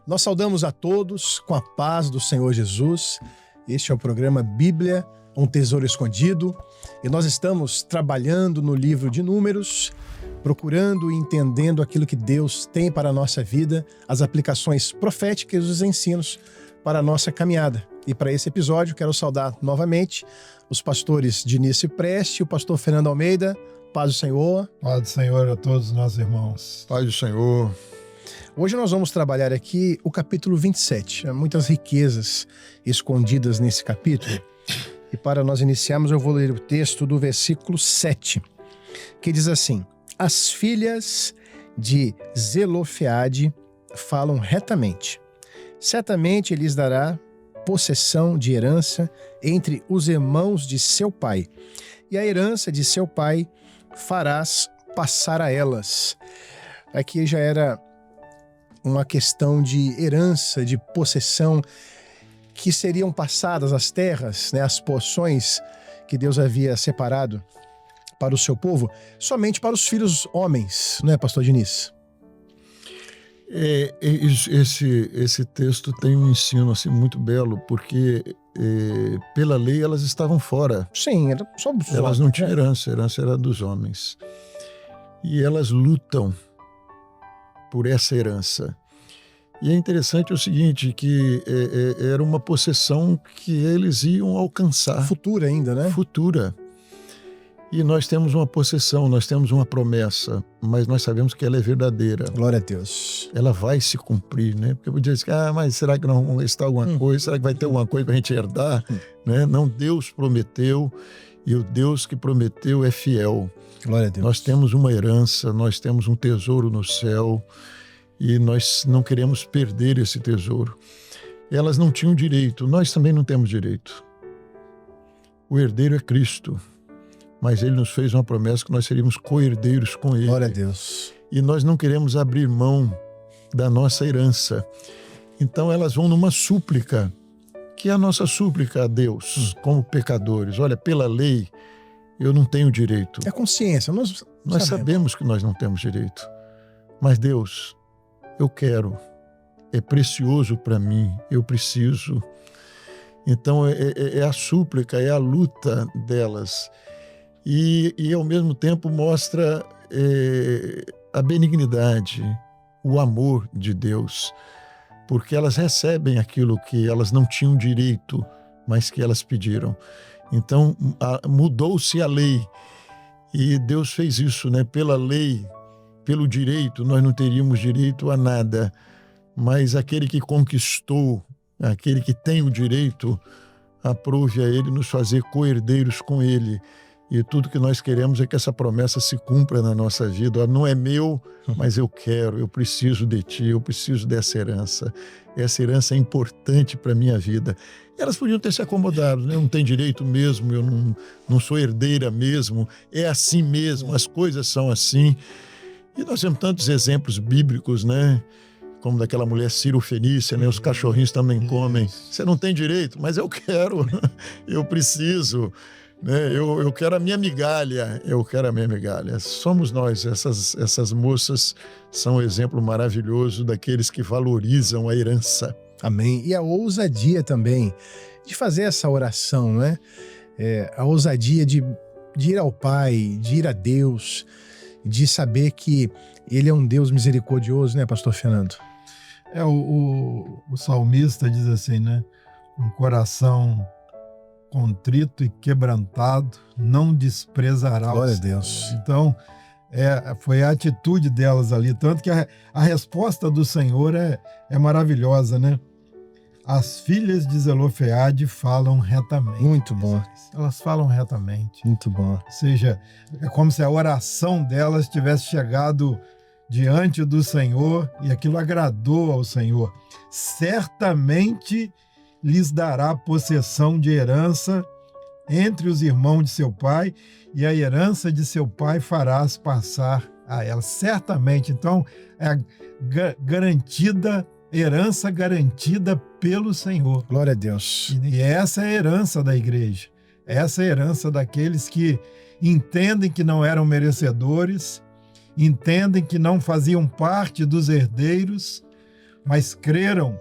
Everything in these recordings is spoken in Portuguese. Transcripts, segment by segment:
Nós saudamos a todos com a paz do Senhor Jesus. Este é o programa Bíblia, um tesouro escondido. E nós estamos trabalhando no livro de Números, procurando e entendendo aquilo que Deus tem para a nossa vida, as aplicações proféticas e os ensinos para a nossa caminhada. E para esse episódio, quero saudar novamente os pastores Diniz Preste e o pastor Fernando Almeida. Paz do Senhor. Paz do Senhor a todos os nossos irmãos. Paz do Senhor. Hoje nós vamos trabalhar aqui o capítulo 27. Há muitas riquezas escondidas nesse capítulo. E para nós iniciarmos, eu vou ler o texto do versículo 7, que diz assim: As filhas de Zelofeade falam retamente. Certamente ele lhes dará possessão de herança entre os irmãos de seu pai. E a herança de seu pai farás passar a elas. Aqui já era uma questão de herança, de possessão, que seriam passadas as terras, as porções que Deus havia separado para o seu povo, somente para os filhos homens, não é, pastor Diniz? Esse texto tem um ensino assim, muito belo, porque pela lei elas estavam fora. Sim, era só elas não tinham herança, a herança era dos homens. E elas lutam por essa herança. E é interessante o seguinte, que era uma possessão que eles iam alcançar. Futura ainda, né? Futura. E nós temos uma possessão, nós temos uma promessa, mas nós sabemos que ela é verdadeira. Glória a Deus. Ela vai se cumprir, né? Porque eu podia dizer, mas será que não vai estar alguma coisa? Será que vai ter alguma coisa para a gente herdar? Né? Não, Deus prometeu, e o Deus que prometeu é fiel. Glória a Deus. Nós temos uma herança, nós temos um tesouro no céu, e nós não queremos perder esse tesouro. Elas não tinham direito, nós também não temos direito. O herdeiro é Cristo. Mas ele nos fez uma promessa que nós seríamos co-herdeiros com ele. Glória a Deus. E nós não queremos abrir mão da nossa herança. Então elas vão numa súplica, que é a nossa súplica a Deus, como pecadores. Olha, pela lei, eu não tenho direito. É consciência. Nós sabemos que nós não temos direito. Mas Deus, eu quero. É precioso para mim. Eu preciso. Então é a súplica, é a luta delas. E ao mesmo tempo mostra a benignidade, o amor de Deus, porque elas recebem aquilo que elas não tinham direito, mas que elas pediram. Então mudou-se a lei e Deus fez isso, né? Pela lei, pelo direito, nós não teríamos direito a nada, mas aquele que conquistou, aquele que tem o direito, aprove a ele nos fazer co-herdeiros com ele. E tudo que nós queremos é que essa promessa se cumpra na nossa vida. Não é meu, mas eu quero, eu preciso de ti, eu preciso dessa herança. Essa herança é importante para a minha vida. Elas podiam ter se acomodado, né? Eu não tenho direito mesmo, eu não sou herdeira mesmo, é assim mesmo, as coisas são assim. E nós temos tantos exemplos bíblicos, né? Como daquela mulher Ciro-fenícia, né? Os cachorrinhos também comem. Você não tem direito, mas eu quero, eu preciso. Eu quero a minha migalha, Somos nós, essas moças são um exemplo maravilhoso daqueles que valorizam a herança. Amém. E a ousadia também de fazer essa oração, né? A ousadia de ir ao Pai, de ir a Deus, de saber que Ele é um Deus misericordioso, né, pastor Fernando? O salmista diz assim, né? Um coração contrito e quebrantado, não desprezará. Glória a Deus. Então, foi a atitude delas ali, tanto que a resposta do Senhor é maravilhosa, né? As filhas de Zelofeade falam retamente. Muito bom. Elas falam retamente. Muito bom. Ou seja, é como se a oração delas tivesse chegado diante do Senhor e aquilo agradou ao Senhor. Certamente lhes dará possessão de herança entre os irmãos de seu pai, e a herança de seu pai farás passar a ela. Certamente, então, é herança garantida pelo Senhor. Glória a Deus. E essa é a herança da igreja. Essa é a herança daqueles que entendem que não eram merecedores, entendem que não faziam parte dos herdeiros, mas creram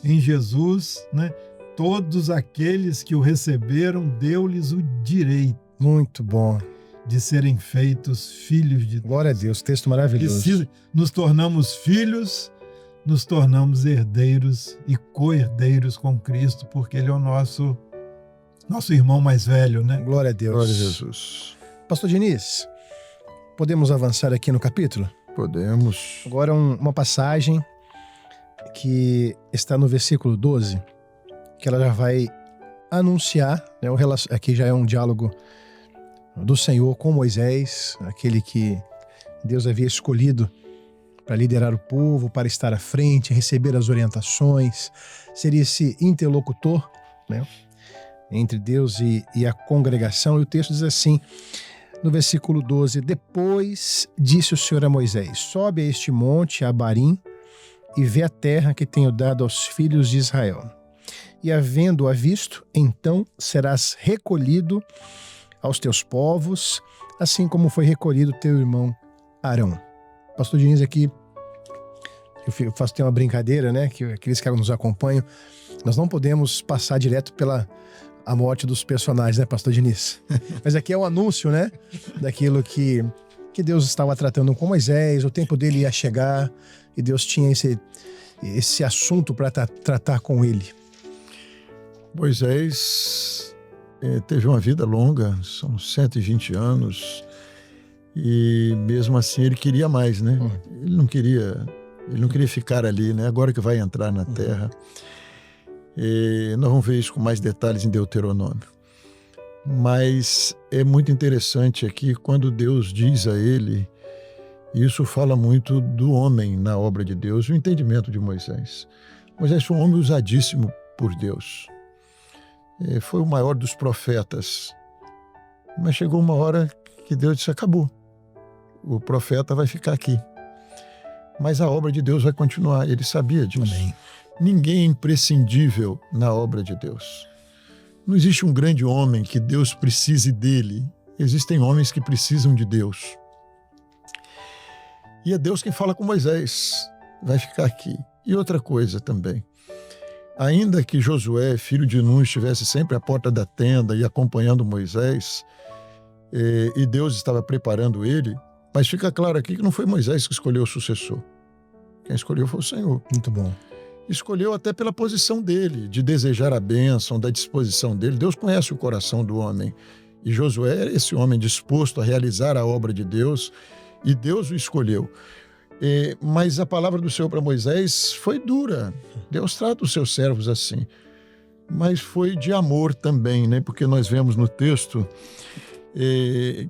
em Jesus, né? Todos aqueles que o receberam, deu-lhes o direito Muito bom. de serem feitos filhos de Deus. Glória a Deus, texto maravilhoso. E se nos tornamos filhos, nos tornamos herdeiros e co-herdeiros com Cristo, porque Ele é o nosso irmão mais velho, né? Glória a Deus. Glória a Jesus. Pastor Diniz, podemos avançar aqui no capítulo? Podemos. Agora uma passagem que está no versículo 12, que ela já vai anunciar, né, aqui já é um diálogo do Senhor com Moisés, aquele que Deus havia escolhido para liderar o povo, para estar à frente, receber as orientações, seria esse interlocutor, né, entre Deus e a congregação. E o texto diz assim, no versículo 12, depois disse o Senhor a Moisés, sobe a este monte, Abarim, e vê a terra que tenho dado aos filhos de Israel. E havendo-a visto, então serás recolhido aos teus povos, assim como foi recolhido teu irmão Arão. Pastor Diniz aqui, eu faço ter uma brincadeira, né, que aqueles que nos acompanham, nós não podemos passar direto pela a morte dos personagens, né, Pastor Diniz? Mas aqui é um anúncio, né, daquilo que Deus estava tratando com Moisés, o tempo dele ia chegar e Deus tinha esse assunto para tratar com ele. Moisés teve uma vida longa, são 120 anos, e mesmo assim ele queria mais, né? Ele não queria ficar ali, né? Agora que vai entrar na terra. E nós vamos ver isso com mais detalhes em Deuteronômio. Mas é muito interessante aqui quando Deus diz a ele, isso fala muito do homem na obra de Deus, o entendimento de Moisés. Moisés foi um homem usadíssimo por Deus. Foi o maior dos profetas. Mas chegou uma hora que Deus disse, acabou. O profeta vai ficar aqui. Mas a obra de Deus vai continuar. Ele sabia disso. Amém. Ninguém é imprescindível na obra de Deus. Não existe um grande homem que Deus precise dele. Existem homens que precisam de Deus. E é Deus quem fala com Moisés. Vai ficar aqui. E outra coisa também. Ainda que Josué, filho de Nun, estivesse sempre à porta da tenda e acompanhando Moisés, e Deus estava preparando ele, mas fica claro aqui que não foi Moisés que escolheu o sucessor. Quem escolheu foi o Senhor. Muito bom. Escolheu até pela posição dele, de desejar a bênção, da disposição dele. Deus conhece o coração do homem. E Josué era esse homem disposto a realizar a obra de Deus, e Deus o escolheu. Mas a palavra do Senhor para Moisés foi dura. Deus trata os seus servos assim. Mas foi de amor também, né? Porque nós vemos no texto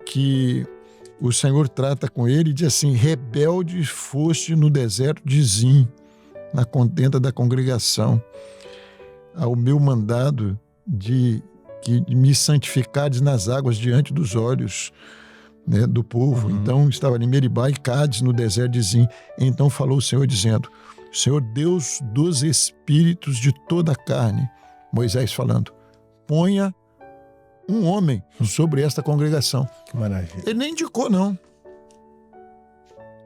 que o Senhor trata com ele e diz assim, rebelde foste no deserto de Zim, na contenda da congregação, ao meu mandado de que me santificares nas águas diante dos olhos, né, do povo. Então estava ali Meribá e Cádiz no deserto de Zim. Então falou o Senhor dizendo, Senhor Deus dos espíritos de toda a carne, Moisés falando, ponha um homem sobre esta congregação. Que maravilha. Ele nem indicou, não.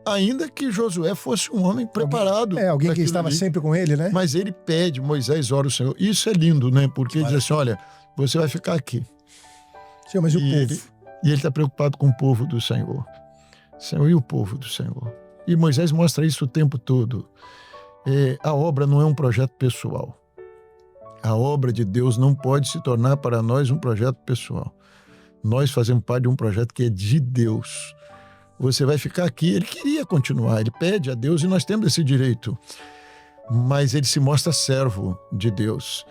Ainda que Josué fosse um homem preparado. Alguém que estava ali. Sempre com ele, né? Mas ele pede, Moisés ora o Senhor. Isso é lindo, né? Porque ele diz assim, olha, você vai ficar aqui. Senhor, mas e o povo? E ele está preocupado com o povo do Senhor. Senhor, e o povo do Senhor? E Moisés mostra isso o tempo todo. A obra não é um projeto pessoal. A obra de Deus não pode se tornar para nós um projeto pessoal. Nós fazemos parte de um projeto que é de Deus. Você vai ficar aqui. Ele queria continuar, ele pede a Deus e nós temos esse direito. Mas ele se mostra servo de Deus.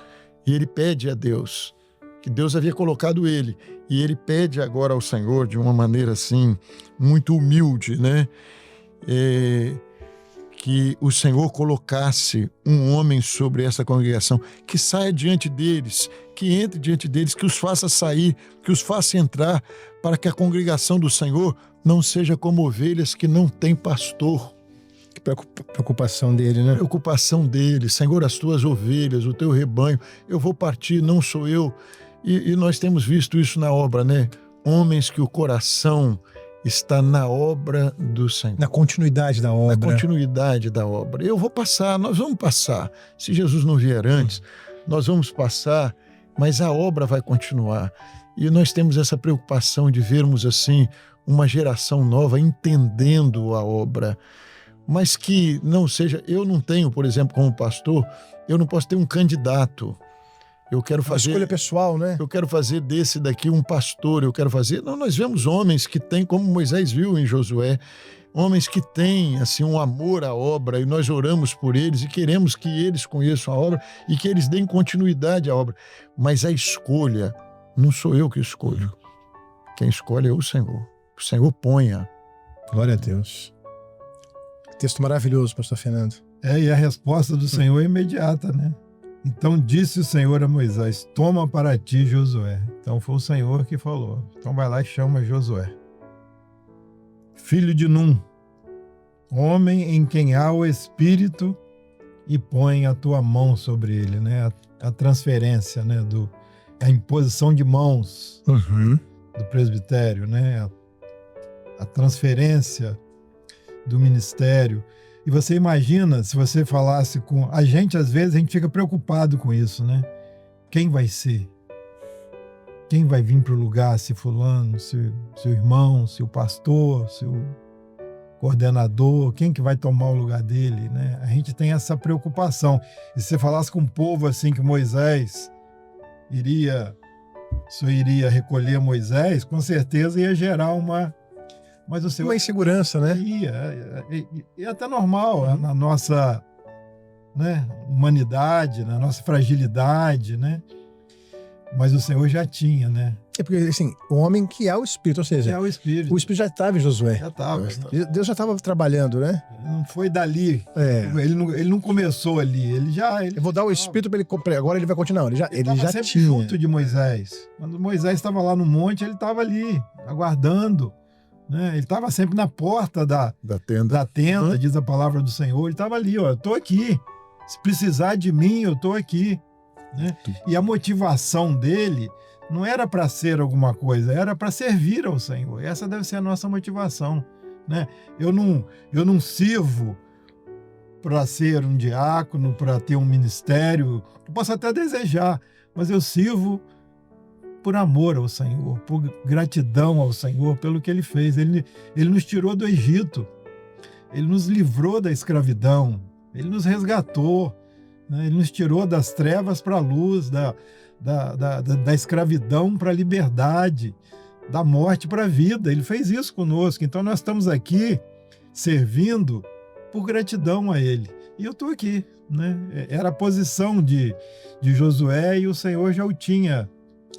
E ele pede a Deus, que Deus havia colocado ele. E ele pede agora ao Senhor, de uma maneira assim, muito humilde, né? Que o Senhor colocasse um homem sobre essa congregação, que saia diante deles, que entre diante deles, que os faça sair, que os faça entrar, para que a congregação do Senhor não seja como ovelhas que não têm pastor. Que preocupação dele, né? Preocupação dele. Senhor, as tuas ovelhas, o teu rebanho, eu vou partir, não sou eu. E nós temos visto isso na obra, né? Homens que o coração está na obra do Senhor. Na continuidade da obra. Na continuidade da obra. Eu vou passar, nós vamos passar. Se Jesus não vier antes, nós vamos passar, mas a obra vai continuar. E nós temos essa preocupação de vermos assim uma geração nova entendendo a obra, mas que não seja... Eu não tenho, por exemplo, como pastor, eu não posso ter um candidato. Eu quero fazer... Uma escolha pessoal, né? Eu quero fazer desse daqui um pastor, eu quero fazer... Não, nós vemos homens que têm, como Moisés viu em Josué, homens que têm assim, um amor à obra, e nós oramos por eles e queremos que eles conheçam a obra e que eles deem continuidade à obra. Mas a escolha, não sou eu que escolho. Quem escolhe é o Senhor. O Senhor ponha. Glória a Deus. Texto maravilhoso, pastor Fernando. E a resposta do Senhor é imediata, né? Então disse o Senhor a Moisés, toma para ti Josué. Então foi o Senhor que falou. Então vai lá e chama Josué. Filho de Num, homem em quem há o Espírito, e põe a tua mão sobre ele, né? A transferência, né? A imposição de mãos do presbitério, né? A transferência do ministério. E você imagina, se você falasse com... A gente, às vezes, a gente fica preocupado com isso, né? Quem vai ser? Quem vai vir para o lugar? Se fulano, se o irmão, se o pastor, se o coordenador, quem que vai tomar o lugar dele, né? A gente tem essa preocupação. E se você falasse com um povo assim que Moisés só iria recolher Moisés, com certeza ia gerar uma insegurança, né? E até normal na nossa, né, humanidade, na nossa fragilidade, né? Mas o Senhor já tinha, né? É porque, assim, o homem que é o Espírito, ou seja, o Espírito. O Espírito já estava em Josué. Já estava. Deus já estava trabalhando, né? Não foi dali. Ele não começou ali. Eu vou dar o Espírito para ele, agora ele vai continuar. Ele já sempre tinha. Junto de Moisés. Quando Moisés estava lá no monte, ele estava ali, aguardando. Né? Ele estava sempre na porta da tenda, diz a palavra do Senhor. Ele estava ali, ó, eu estou aqui. Se precisar de mim, eu estou aqui. Né? E a motivação dele não era para ser alguma coisa, era para servir ao Senhor. Essa deve ser a nossa motivação. Né? Eu não sirvo para ser um diácono, para ter um ministério. Eu posso até desejar, mas eu sirvo por amor ao Senhor, por gratidão ao Senhor, pelo que Ele fez. Ele nos tirou do Egito, Ele nos livrou da escravidão, Ele nos resgatou, né? Ele nos tirou das trevas para a luz, da escravidão para a liberdade, da morte para a vida. Ele fez isso conosco. Então nós estamos aqui servindo por gratidão a Ele. E eu estou aqui. Né? Era a posição de Josué e o Senhor já o tinha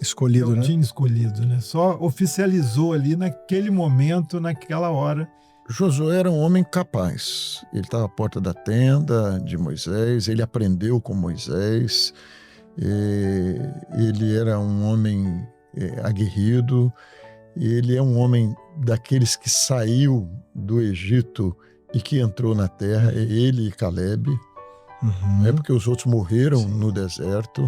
escolhido, né? Tinha escolhido, né? Só oficializou ali naquele momento, naquela hora. Josué era um homem capaz. Ele estava à porta da tenda de Moisés, ele aprendeu com Moisés, ele era um homem aguerrido, ele é um homem daqueles que saiu do Egito e que entrou na terra, ele e Calebe, não é porque os outros morreram no deserto.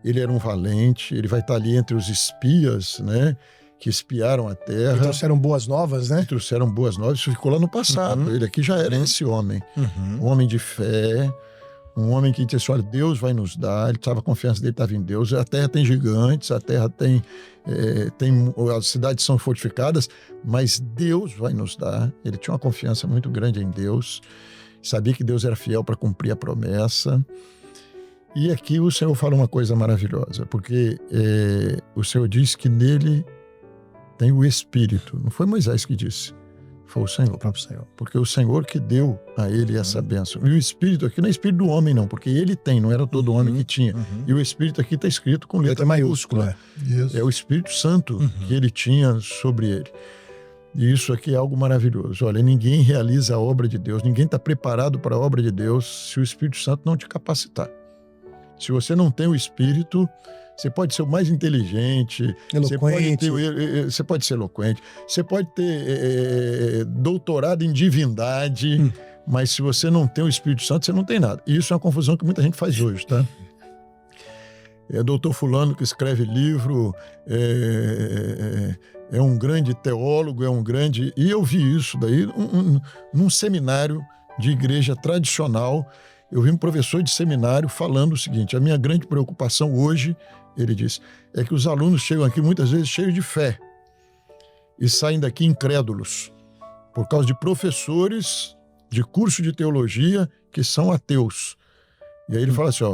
Ele era um valente, ele vai estar ali entre os espias, né, que espiaram a terra. E trouxeram boas novas, né? Trouxeram boas novas, isso ficou lá no passado. Ele aqui já era esse homem. Um homem de fé, um homem que disse, olha, Deus vai nos dar, a confiança dele estava em Deus. A terra tem gigantes, a terra tem as cidades são fortificadas, mas Deus vai nos dar. Ele tinha uma confiança muito grande em Deus, sabia que Deus era fiel para cumprir a promessa. E aqui o Senhor fala uma coisa maravilhosa, porque o Senhor diz que nele tem o Espírito. Não foi Moisés que disse, foi o Senhor. O próprio Senhor. Porque o Senhor que deu a ele essa bênção. E o Espírito aqui não é Espírito do homem, não, porque ele tem, não era todo homem que tinha. E o Espírito aqui está escrito com letra maiúscula. É o Espírito Santo que ele tinha sobre ele. E isso aqui é algo maravilhoso. Olha, ninguém realiza a obra de Deus, ninguém está preparado para a obra de Deus se o Espírito Santo não te capacitar. Se você não tem o Espírito, você pode ser o mais inteligente, você pode ser eloquente, você pode ter doutorado em divindade, mas se você não tem o Espírito Santo, você não tem nada. E isso é uma confusão que muita gente faz hoje, tá? doutor fulano que escreve livro, é um grande teólogo, é um grande... E eu vi isso daí num seminário de igreja tradicional. Eu vi um professor de seminário falando o seguinte: a minha grande preocupação hoje, ele disse, é que os alunos chegam aqui muitas vezes cheios de fé e saem daqui incrédulos por causa de professores de curso de teologia que são ateus. E aí ele fala assim,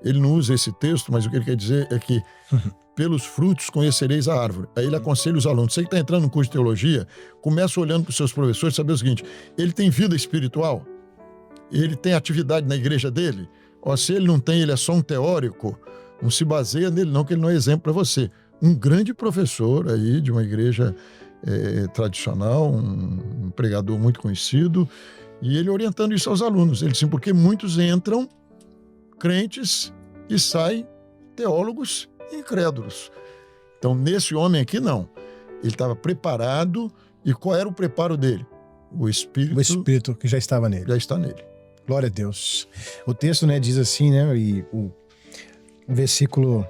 ele não usa esse texto, mas o que ele quer dizer é que pelos frutos conhecereis a árvore. Aí ele aconselha os alunos, você que está entrando no curso de teologia, começa olhando para os seus professores, saber o seguinte: ele tem vida espiritual? Ele tem atividade na igreja dele? Ou se ele não tem, ele é só um teórico? Não se baseia nele não, que ele não é exemplo para você. Um grande professor aí de uma igreja tradicional, um pregador muito conhecido, e ele orientando isso aos alunos. Ele disse, porque muitos entram crentes e saem teólogos incrédulos. Então, nesse homem aqui, não. Ele estava preparado. E qual era o preparo dele? O Espírito que já estava nele. Já está nele. Glória a Deus. O texto, diz assim, e o versículo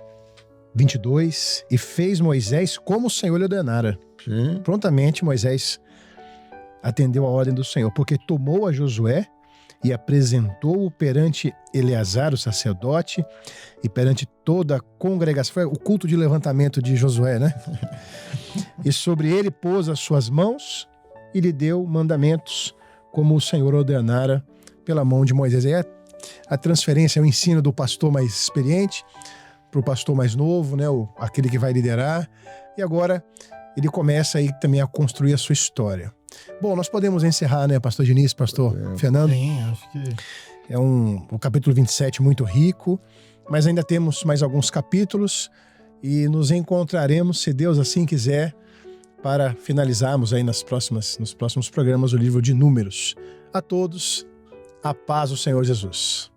22, e fez Moisés como o Senhor lhe ordenara. Sim. Prontamente Moisés atendeu a ordem do Senhor, porque tomou a Josué e apresentou-o perante Eleazar, o sacerdote, e perante toda a congregação. Foi o culto de levantamento de Josué, E sobre ele pôs as suas mãos e lhe deu mandamentos, como o Senhor ordenara pela mão de Moisés. Aí a transferência, o ensino do pastor mais experiente para o pastor mais novo, aquele que vai liderar. E agora ele começa aí também a construir a sua história. Bom, nós podemos encerrar, pastor Diniz, pastor Fernando? Sim, acho que... É o capítulo 27 muito rico, mas ainda temos mais alguns capítulos e nos encontraremos, se Deus assim quiser, para finalizarmos aí nos próximos programas o livro de Números. A todos, a paz do Senhor Jesus.